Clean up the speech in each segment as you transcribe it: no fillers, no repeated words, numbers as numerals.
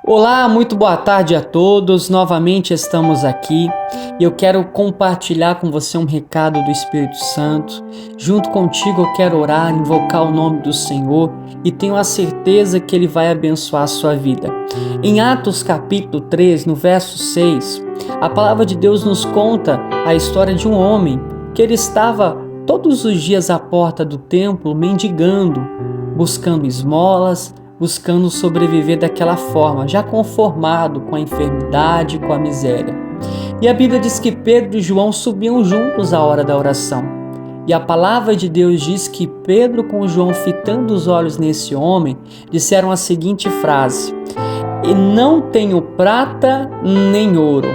Olá, muito boa tarde a todos. Novamente estamos aqui e eu quero compartilhar com você um recado do Espírito Santo. Junto contigo eu quero orar, invocar o nome do Senhor e tenho a certeza que Ele vai abençoar a sua vida. Em Atos capítulo 3, no verso 6, a palavra de Deus nos conta a história de um homem que ele estava todos os dias à porta do templo mendigando, buscando esmolas, buscando sobreviver daquela forma, já conformado com a enfermidade, com a miséria. E a Bíblia diz que Pedro e João subiam juntos à hora da oração. E a palavra de Deus diz que Pedro com João, fitando os olhos nesse homem, disseram a seguinte frase: "E não tenho prata nem ouro,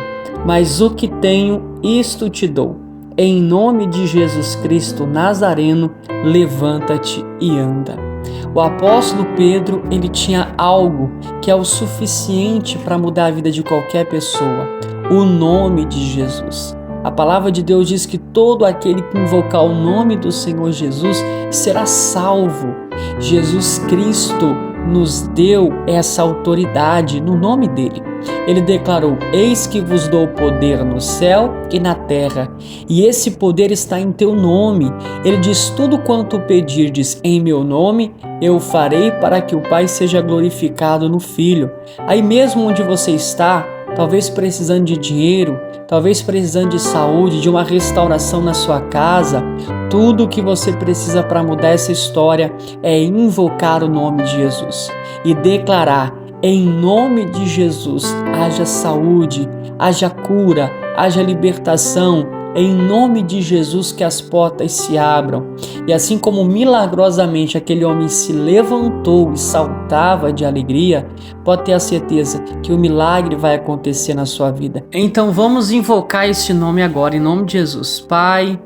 mas o que tenho, isto te dou. Em nome de Jesus Cristo Nazareno, levanta-te e anda." O apóstolo Pedro, ele tinha algo que é o suficiente para mudar a vida de qualquer pessoa: o nome de Jesus. A palavra de Deus diz que todo aquele que invocar o nome do Senhor Jesus será salvo. Jesus Cristo nos deu essa autoridade no nome dele. Ele declarou: "Eis que vos dou poder no céu e na terra, e esse poder está em teu nome." Ele diz: "Tudo quanto pedirdes em meu nome, eu farei, para que o Pai seja glorificado no Filho." Aí mesmo onde você está, talvez precisando de dinheiro, talvez precisando de saúde, de uma restauração na sua casa, tudo o que você precisa para mudar essa história é invocar o nome de Jesus e declarar: "Em nome de Jesus, haja saúde, haja cura, haja libertação. Em nome de Jesus que as portas se abram." E assim como milagrosamente aquele homem se levantou e saltava de alegria, pode ter a certeza que o milagre vai acontecer na sua vida. Então vamos invocar esse nome agora, em nome de Jesus. Pai,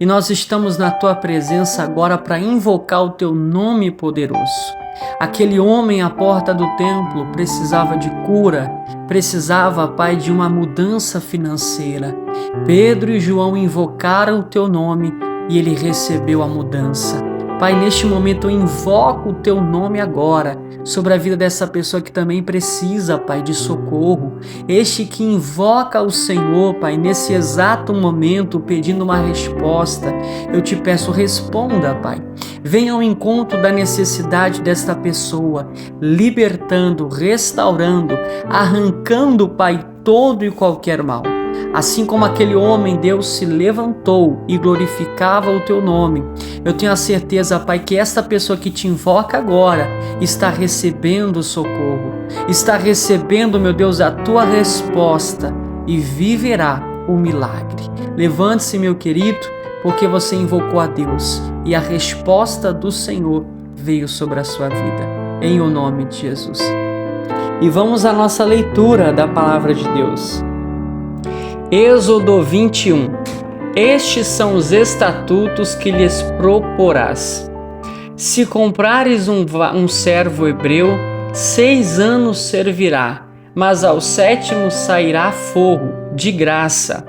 e nós estamos na tua presença agora para invocar o teu nome poderoso. Aquele homem à porta do templo precisava de cura, precisava, Pai, de uma mudança financeira. Pedro e João invocaram o teu nome e ele recebeu a mudança. Pai, neste momento eu invoco o teu nome agora sobre a vida dessa pessoa que também precisa, Pai, de socorro. Este que invoca o Senhor, Pai, nesse exato momento pedindo uma resposta, eu te peço, responda, Pai. Venha ao encontro da necessidade desta pessoa, libertando, restaurando, arrancando, Pai, todo e qualquer mal. Assim como aquele homem, Deus se levantou e glorificava o teu nome, eu tenho a certeza, Pai, que esta pessoa que te invoca agora está recebendo socorro, está recebendo, meu Deus, a tua resposta e viverá o milagre. Levante-se, meu querido, porque você invocou a Deus e a resposta do Senhor veio sobre a sua vida, em o nome de Jesus. E vamos à nossa leitura da palavra de Deus. Êxodo 21. Estes são os estatutos que lhes proporás. Se comprares um servo hebreu, 6 anos servirá, mas ao 7º sairá forro, de graça.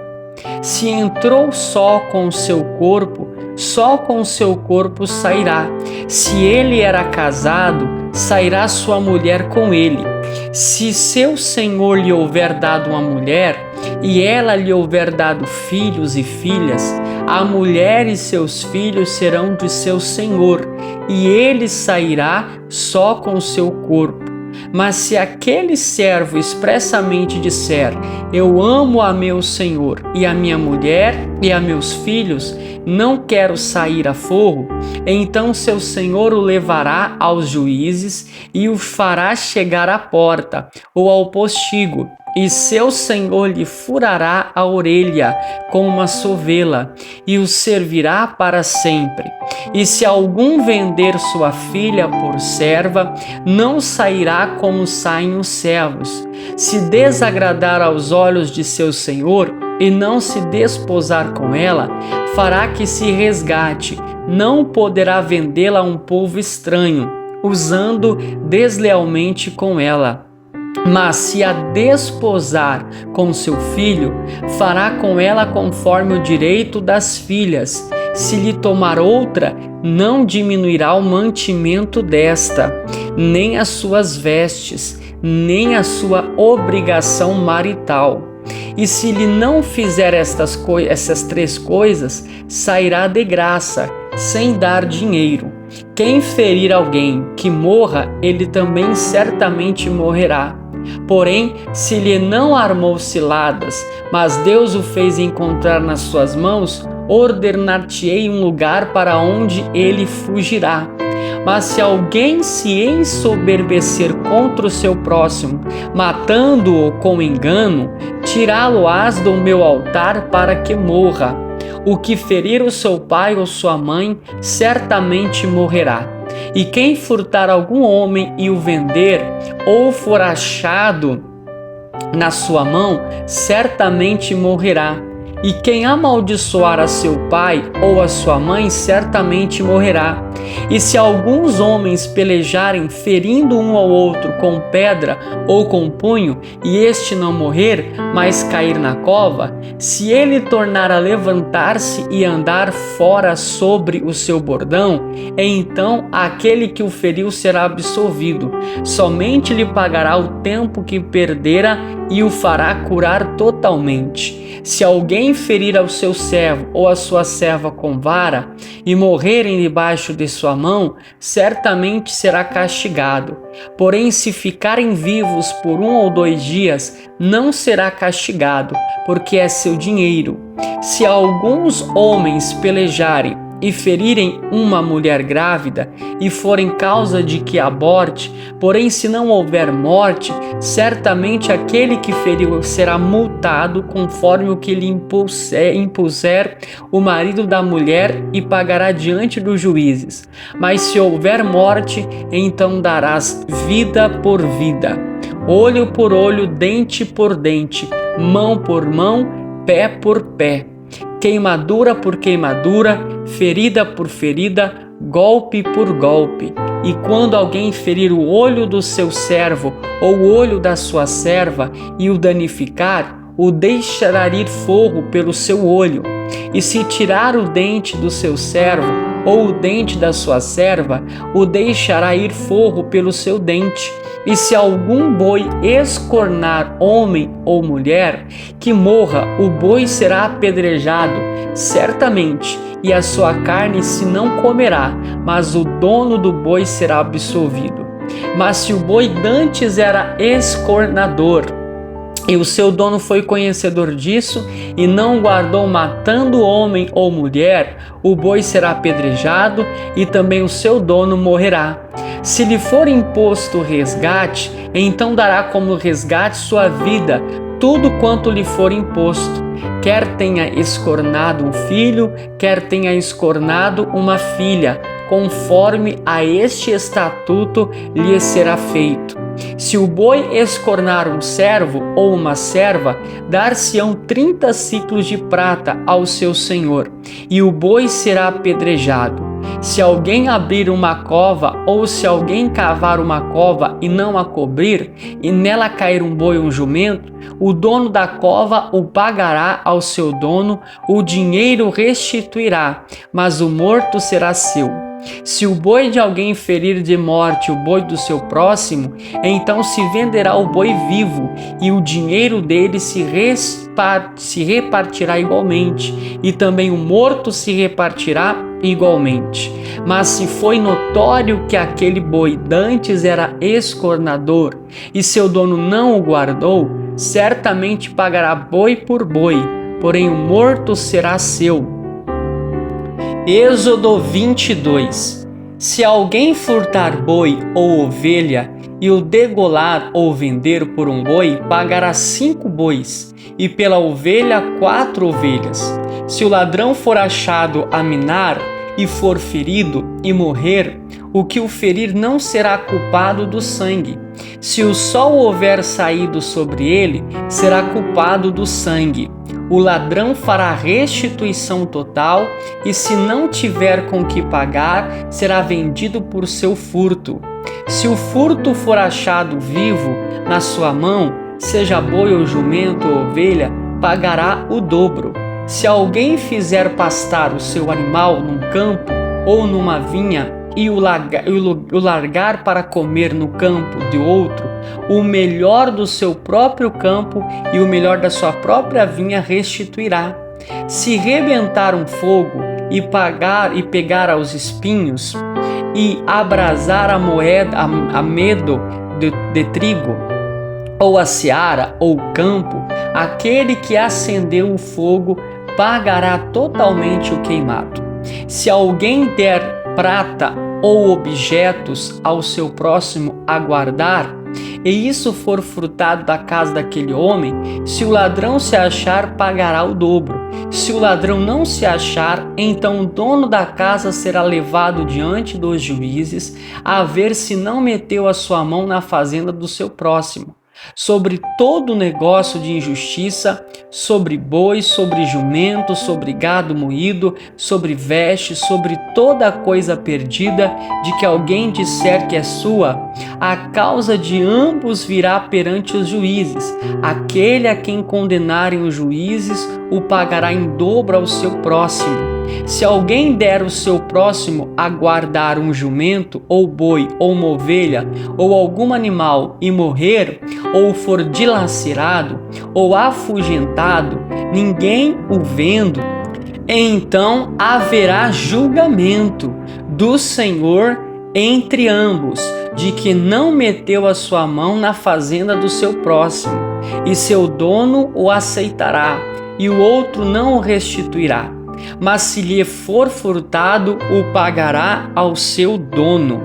Se entrou só com o seu corpo, só com o seu corpo sairá. Se ele era casado, sairá sua mulher com ele. Se seu senhor lhe houver dado uma mulher, e ela lhe houver dado filhos e filhas, a mulher e seus filhos serão de seu senhor, e ele sairá só com o seu corpo. Mas se aquele servo expressamente disser: eu amo a meu senhor e a minha mulher e a meus filhos, não quero sair a forro, então seu senhor o levará aos juízes e o fará chegar à porta ou ao postigo, e seu senhor lhe furará a orelha com uma sovela e o servirá para sempre. E se algum vender sua filha por serva, não sairá como saem os servos. Se desagradar aos olhos de seu senhor e não se desposar com ela, fará que se resgate. Não poderá vendê-la a um povo estranho, usando deslealmente com ela. Mas se a desposar com seu filho, fará com ela conforme o direito das filhas. Se lhe tomar outra, não diminuirá o mantimento desta, nem as suas vestes, nem a sua obrigação marital. E se lhe não fizer essas 3 coisas, sairá de graça, sem dar dinheiro. Quem ferir alguém que morra, ele também certamente morrerá. Porém, se lhe não armou ciladas, mas Deus o fez encontrar nas suas mãos, ordenar-te-ei um lugar para onde ele fugirá. Mas se alguém se ensoberbecer contra o seu próximo, matando-o com engano, tirá-lo-ás do meu altar para que morra. O que ferir o seu pai ou sua mãe, certamente morrerá. E quem furtar algum homem e o vender, ou for achado na sua mão, certamente morrerá. E quem amaldiçoar a seu pai ou a sua mãe, certamente morrerá. E se alguns homens pelejarem, ferindo um ao outro com pedra ou com punho, e este não morrer, mas cair na cova, se ele tornar a levantar-se e andar fora sobre o seu bordão, então aquele que o feriu será absolvido. Somente lhe pagará o tempo que perdera e o fará curar totalmente. Se alguém ferir ao seu servo ou a sua serva com vara e morrerem debaixo de sua mão, certamente será castigado. Porém, se ficarem vivos por 1 ou 2 dias, não será castigado, porque é seu dinheiro. Se alguns homens pelejarem e ferirem uma mulher grávida e forem causa de que aborte, porém se não houver morte, certamente aquele que feriu será multado conforme o que lhe impuser o marido da mulher e pagará diante dos juízes. Mas se houver morte, então darás vida por vida, olho por olho, dente por dente, mão por mão, pé por pé. Queimadura por queimadura, ferida por ferida, golpe por golpe. E quando alguém ferir o olho do seu servo ou o olho da sua serva e o danificar, o deixará ir forro pelo seu olho. E se tirar o dente do seu servo ou o dente da sua serva, o deixará ir forro pelo seu dente. E se algum boi escornar homem ou mulher, que morra, o boi será apedrejado, certamente, e a sua carne se não comerá, mas o dono do boi será absolvido. Mas se o boi dantes era escornador, e o seu dono foi conhecedor disso e não guardou matando homem ou mulher, o boi será apedrejado e também o seu dono morrerá. Se lhe for imposto resgate, então dará como resgate sua vida, tudo quanto lhe for imposto. Quer tenha escornado um filho, quer tenha escornado uma filha, conforme a este estatuto lhe será feito. Se o boi escornar um servo ou uma serva, dar-se-ão 30 siclos de prata ao seu senhor, e o boi será apedrejado. Se alguém abrir uma cova, ou se alguém cavar uma cova e não a cobrir, e nela cair um boi ou um jumento, o dono da cova o pagará ao seu dono, o dinheiro restituirá, mas o morto será seu. Se o boi de alguém ferir de morte o boi do seu próximo, então se venderá o boi vivo, e o dinheiro dele se repartirá igualmente, e também o morto se repartirá igualmente. Mas se foi notório que aquele boi dantes era escornador, e seu dono não o guardou, certamente pagará boi por boi, porém o morto será seu. Êxodo 22. Se alguém furtar boi ou ovelha e o degolar ou vender por um boi, pagará 5 bois, e pela ovelha 4 ovelhas. Se o ladrão for achado a minar e for ferido e morrer, o que o ferir não será culpado do sangue. Se o sol houver saído sobre ele, será culpado do sangue. O ladrão fará restituição total, e se não tiver com que pagar, será vendido por seu furto. Se o furto for achado vivo na sua mão, seja boi ou jumento ou ovelha, pagará o dobro. Se alguém fizer pastar o seu animal num campo ou numa vinha e o largar para comer no campo de outro, o melhor do seu próprio campo e o melhor da sua própria vinha restituirá. Se rebentar um fogo e pegar aos espinhos e abrasar a medo de trigo, ou a seara, ou o campo, aquele que acendeu o fogo pagará totalmente o queimado. Se alguém der prata ou objetos ao seu próximo a guardar, e isso for furtado da casa daquele homem, se o ladrão se achar, pagará o dobro. Se o ladrão não se achar, então o dono da casa será levado diante dos juízes, a ver se não meteu a sua mão na fazenda do seu próximo. Sobre todo negócio de injustiça, sobre boi, sobre jumento, sobre gado moído, sobre vestes, sobre toda coisa perdida, de que alguém disser que é sua, a causa de ambos virá perante os juízes. Aquele a quem condenarem os juízes, o pagará em dobro ao seu próximo. Se alguém der o seu próximo a guardar um jumento, ou boi, ou uma ovelha, ou algum animal e morrer, ou for dilacerado, ou afugentado, ninguém o vendo, então haverá julgamento do Senhor entre ambos, de que não meteu a sua mão na fazenda do seu próximo, e seu dono o aceitará, e o outro não o restituirá. Mas se lhe for furtado, o pagará ao seu dono.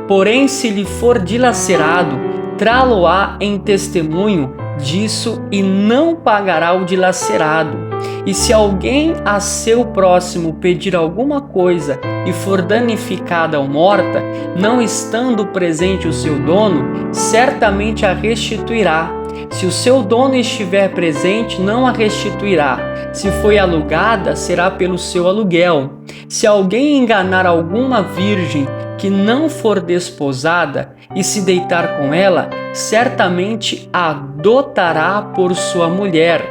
Porém, se lhe for dilacerado, trá-lo-á em testemunho disso e não pagará o dilacerado. E se alguém a seu próximo pedir alguma coisa e for danificada ou morta, não estando presente o seu dono, certamente a restituirá. Se o seu dono estiver presente, não a restituirá. Se foi alugada, será pelo seu aluguel. Se alguém enganar alguma virgem que não for desposada e se deitar com ela, certamente a adotará por sua mulher.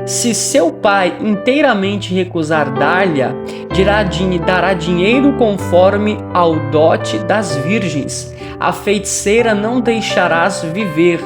Se seu pai inteiramente recusar dar-lhe, dará dinheiro conforme ao dote das virgens. A feiticeira não deixarás viver.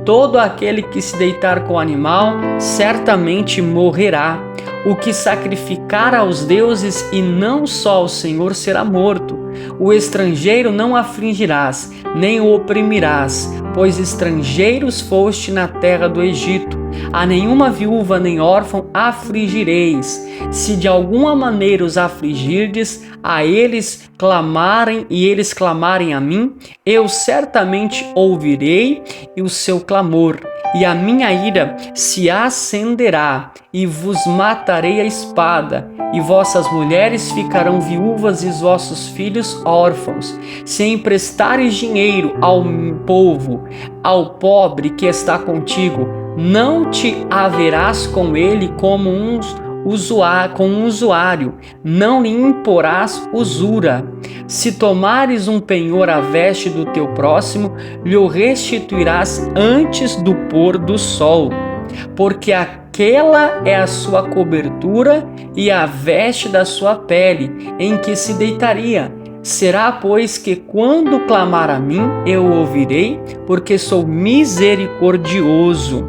Todo aquele que se deitar com o animal certamente morrerá. O que sacrificar aos deuses e não só ao Senhor será morto. O estrangeiro não afligirás, nem o oprimirás, pois estrangeiros foste na terra do Egito. A nenhuma viúva nem órfão afligireis. Se de alguma maneira os afligirdes, a eles clamarem e eles clamarem a mim, eu certamente ouvirei o seu clamor, e a minha ira se acenderá, e vos matarei a espada, e vossas mulheres ficarão viúvas e vossos filhos órfãos. Se emprestares dinheiro ao povo, ao pobre que está contigo, não te haverás com ele como um usuário, não lhe imporás usura. Se tomares um penhor à veste do teu próximo, lhe o restituirás antes do pôr do sol, porque aquela é a sua cobertura e a veste da sua pele, em que se deitaria. Será, pois, que quando clamar a mim, eu o ouvirei, porque sou misericordioso.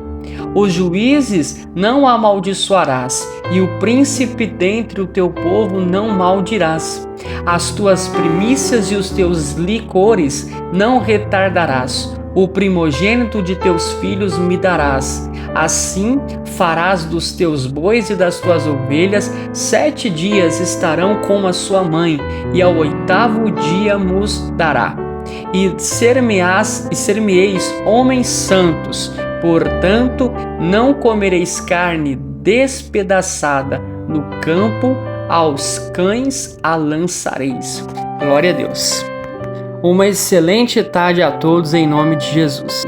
Os juízes não amaldiçoarás, e o príncipe dentre o teu povo não maldirás. As tuas primícias e os teus licores não retardarás. O primogênito de teus filhos me darás. Assim farás dos teus bois e das tuas ovelhas. 7 dias estarão com a sua mãe, e ao 8º dia nos dará. E ser-me-eis homens santos. Portanto, não comereis carne despedaçada, no campo aos cães a lançareis. Glória a Deus. Uma excelente tarde a todos em nome de Jesus.